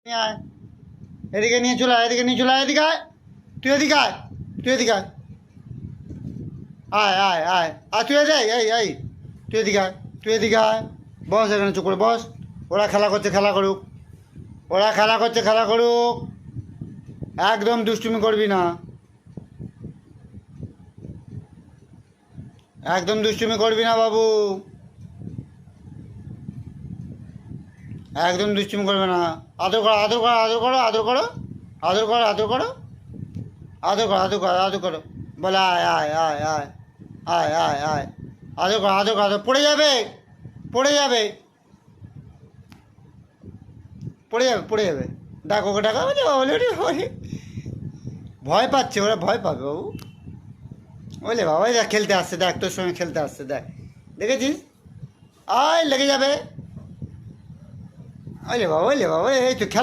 নিয়ে আয়, এদিকে নিয়ে চলে আয়, এদিকে নিয়ে চলে আয়, এদিকে আয়, তুই এদিকে আয়, তুই এদিকে আয়, আয় আয় আয় আর তুই এদিকে আয়, এই তুই এদিকে আয়, তুই এদিকে আয়, বস এখানে চুপ করে বস। ওরা খেলা করছে, খেলা করুক, ওরা খেলা করছে, খেলা করুক, একদম দুষ্টুমি করবি না, একদম দুষ্টুমি করবি না বাবু, একদম দুষ্টুমি করবে না। আদর করো, আদর করো, আদর করো, আদর করো, আদর করো, আদর করো, আদর করো, আদর করো, আদর করো, বলে আয় আয় আয় আয় আয় আয় আয়, আদর করো, আদর করো, পড়ে যাবে, পড়ে যাবে, পড়ে যাবে, পড়ে যাবে, ডাকো ওকে, ডাকা বলে বলে ভয় পাচ্ছে, ওরা ভয় পাবে বাবু। বলে বাবা দেখ খেলতে আসছে, দেখ তোর সঙ্গে খেলতে আসছে, দেখ দেখেছিস, আয় লেগে যাবে, ওলে বাবা, ওলে বাবা, এই তো খেলা।